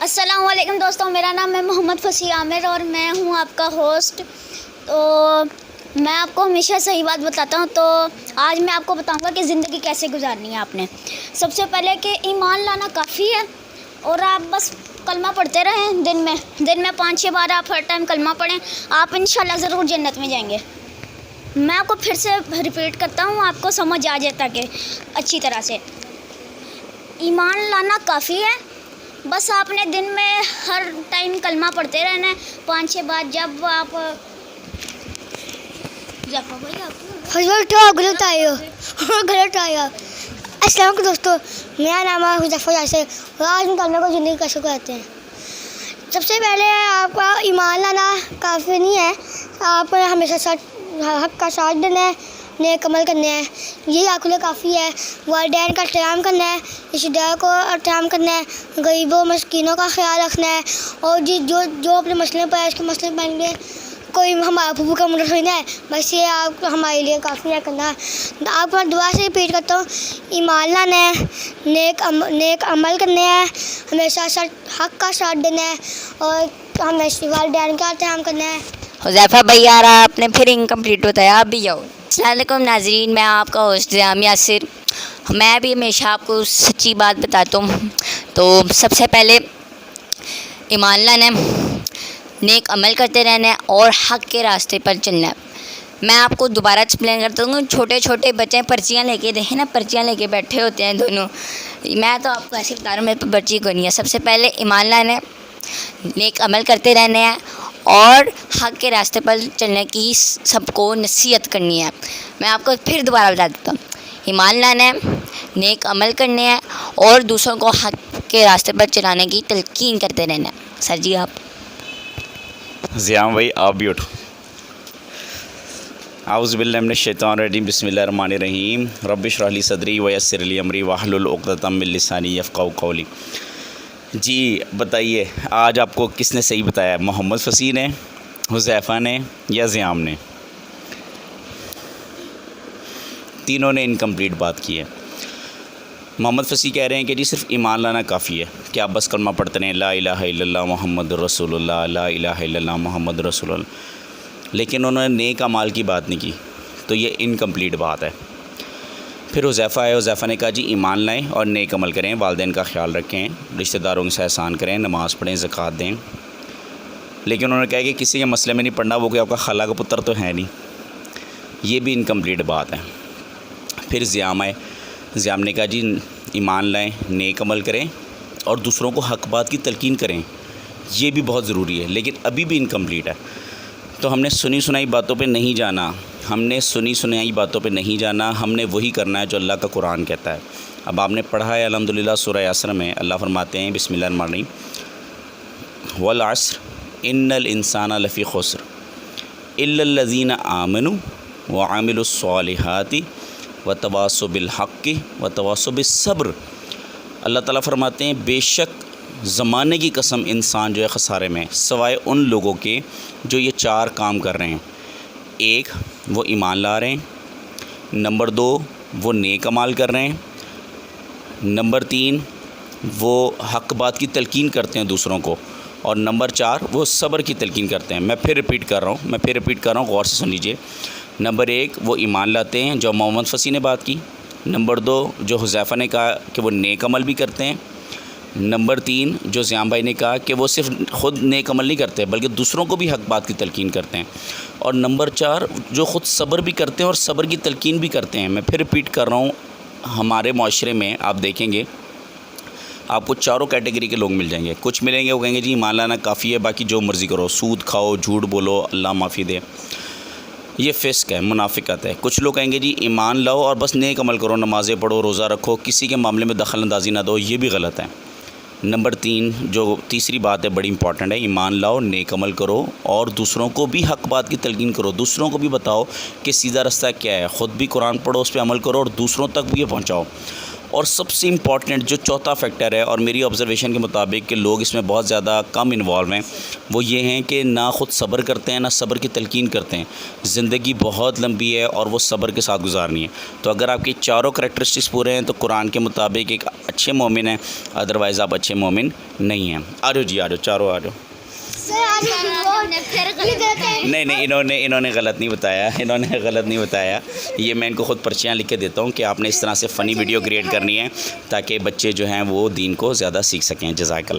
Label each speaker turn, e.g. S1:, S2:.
S1: अस्सलाम वालेकुम दोस्तों, मेरा नाम है मोहम्मद फसी आमिर और मैं हूँ आपका होस्ट। तो मैं आपको हमेशा सही बात बताता हूँ। तो आज मैं आपको बताऊँगा कि ज़िंदगी कैसे गुजारनी है आपने। सबसे पहले कि ईमान लाना काफ़ी है और आप बस कलमा पढ़ते रहें। दिन में 5-6 बार आप हर टाइम कलमा पढ़ें, आप इंशाल्लाह ज़रूर जन्नत में जाएंगे। मैं आपको फिर से रिपीट करता हूँ, आपको समझ आ जाए ताकि अच्छी तरह से। ईमान लाना काफ़ी है, बस आपने दिन में हर टाइम कलमा पढ़ते रहना है 5-6 बार। जब आप
S2: गलत आया। अस्सलाम वालेकुम दोस्तों, मेरा नाम है हुज़ैफ़ा यासिर और आज हम कलमे को ज़िंदगी कैसे करते हैं। सबसे पहले आपका ईमान लाना काफ़ी नहीं है, आप हमेशा हक़ का साथ देना है, नेक अमल करने हैं, यही आपके लिए काफ़ी है। वालिदैन का एहतराम करना है, रिश्तेदार को एहतराम करना है, गरीबों मस्कीनों का ख्याल रखना है और जो अपने मसले पर है उसके मसले बनेंगे। कोई हमारा फूफू का मुंडा थोड़ी ना है, बस ये आप हमारे लिए काफ़ी है करना। आप दुआ से रिपीट करता हूँ, ईमान लाना है, नेक अमल करने हैं, हमेशा हक़ का साथ देना है और हमेशा वालिदैन का एहतराम करना है।
S3: हुज़ैफ़ा भैया आपने फिर इनकम्प्लीट बताया, आप भी जाओ। अस्सलाम वालेकुम नाज़रीन, मैं आपका होस्ट ज़ियाम यासिर। मैं भी हमेशा आपको सच्ची बात बताता हूँ। तो सबसे पहले ईमान लाना है, नेक अमल करते रहना है और हक़ के रास्ते पर चलना है। मैं आपको दोबारा एक्सप्लेन करता हूँ। छोटे छोटे बच्चे पर्चियाँ लेके देखें ना, पर्चियाँ लेके बैठे होते हैं दोनों। मैं तो आपको ऐसे बता रहा हूँ, मेरे पर पर्ची को नहीं है। सबसे पहले ईमान लाना है, नेक अमल करते रहना है और हक़ के रास्ते पर चलने की सबको नसीहत करनी है। मैं आपको फिर दोबारा बता देता हूँ, ईमान लाना है, नेक अमल करने हैं और दूसरों को हक़ के रास्ते पर चलाने की तलकीन करते रहना है। सर जी आप।
S4: ज़ियाम भाई आप भी उठो। आउज़ुबिल्लाहि मिनश्शैतानिर्रजीम, बिस्मिल्लाहिर्रहमानिर्रहीम, रब्बि इश्रह ली सदरी व यस्सिर ली अमरी वहलुल उक़दतम मिन लिसानी यफ़क़हू क़ौली। जी बताइए, आज आपको किसने सही बताया, मोहम्मद फसी ने, हुज़ैफ़ा ने या ज़ियाम ने? तीनों ने इनकम्प्लीट बात की है। मोहम्मद फसी कह रहे हैं कि जी सिर्फ ईमान लाना काफ़ी है कि आप बस कलमा पढ़ते रहें, ला इलाहा इल्लल्लाह मुहम्मदुर रसूलुल्लाह, ला इलाहा इल्लल्लाह मुहम्मदुर रसूलुल्लाह, लेकिन उन्होंने नेक अमाल की बात नहीं की, तो ये इनकम्प्लीट बात है। फिर हुज़ैफ़ा आए, हुज़ैफ़ा ने कहा जी ईमान लाएँ और नेक अमल करें, वालिदैन का ख्याल रखें, रिश्तेदारों के साथ एहसान करें, नमाज़ पढ़ें, ज़कात दें। लेकिन उन्होंने कहा कि किसी के मसले में नहीं पढ़ना, वो कोई आपका खाला का पुत्र तो है नहीं, ये भी इनकम्प्लीट बात है। फिर ज़ियाम आए, ज़ियाम ने कहा जी ईमान लाएँ, नेक अमल करें और दूसरों को हक़ बात की तलकीन करें, ये भी बहुत ज़रूरी है, लेकिन अभी भी इनकम्प्लीट है। तो हमने सुनी सुनाई बातों पे नहीं जाना, हमने वही करना है जो अल्लाह का कुरान कहता है। अब आपने पढ़ा है अल्हम्दुलिल्लाह सूरह यासिन में अल्लाह फरमाते हैं बिस्मिल्लाहिर्रहमानिर्रहीम, वल अस्र इन्नल इंसाना लफ़ी खुस्र इल्लल्लज़ीना आमनु व आमिलुस्सॉलिहाति व तवासौ बिल हक़्क़ि व तवासौ बिस्सब्र। अल्लाह ताला फरमाते हैं बेशक ज़माने की कसम इंसान जो है ख़सारे में, सिवाय उन लोगों के जो ये 4 काम कर रहे हैं। 1 वो ईमान ला रहे हैं, नंबर 2 वो नेक अमाल कर रहे हैं, नंबर 3 वो हक़ बात की तलकीन करते हैं दूसरों को, और नंबर 4 वो सब्र की तलकीन करते हैं। मैं फिर रिपीट कर रहा हूँ, गौर से सुन लीजिए। नंबर 1 वो ईमान लाते हैं जो मोहम्मद फसी ने बात की, नंबर 2 जो हुज़ैफ़ा ने कहा कि वो नेक अमल भी करते हैं, नंबर 3 जो ज़ियाम भाई ने कहा कि वो सिर्फ ख़ुद नेक अमल नहीं करते बल्कि दूसरों को भी हक़ बात की तलकीन करते हैं, और नंबर 4 जो ख़ुद सब्र भी करते हैं और सब्र की तलकीन भी करते हैं। मैं फिर रिपीट कर रहा हूँ, हमारे माशरे में आप देखेंगे आपको चारों कैटेगरी के लोग मिल जाएंगे। कुछ मिलेंगे वो कहेंगे जी ईमान लाना काफ़ी है, बाकी जो मर्ज़ी करो, सूद खाओ, झूठ बोलो, अल्लाह माफ़ी दे, ये फ़िस्क है, मुनाफिकत है। कुछ लोग कहेंगे जी ईमान लाओ और बस नेक अमल करो, नमाज़ें पढ़ो, रोज़ा रखो, किसी के मामले में दखल अंदाज़ी ना दो, ये भी गलत है। नंबर 3 जो तीसरी बात है बड़ी इंपॉर्टेंट है, ईमान लाओ, नेक अमल करो और दूसरों को भी हक़ बात की तलकीन करो, दूसरों को भी बताओ कि सीधा रास्ता क्या है, ख़ुद भी कुरान पढ़ो, उस पर अमल करो और दूसरों तक भी ये पहुँचाओ। और सबसे इम्पॉर्टेंट जो चौथा फैक्टर है, और मेरी ऑब्जर्वेशन के मुताबिक कि लोग इसमें बहुत ज़्यादा कम इन्वॉल्व हैं, वो ये हैं कि ना ख़ुद सब्र करते हैं, ना सब्र की तलकीन करते हैं। ज़िंदगी बहुत लंबी है और वो सब्र के साथ गुजारनी है। तो अगर आपकी चारों करैक्टरिस्टिक्स पूरे हैं तो कुरान के मुताबिक एक अच्छे मोमिन हैं, अदरवाइज़ आप अच्छे मोमिन नहीं हैं। आ जाओ जी, आ जाओ, चारों आ जाओ। नहीं, इन्होंने गलत नहीं बताया, ये मैं इनको ख़ुद पर्चियाँ लिख के देता हूँ कि आपने इस तरह से फ़नी वीडियो क्रिएट करनी है ताकि बच्चे जो हैं वो दीन को ज़्यादा सीख सकें। जज़ाकल्लाह।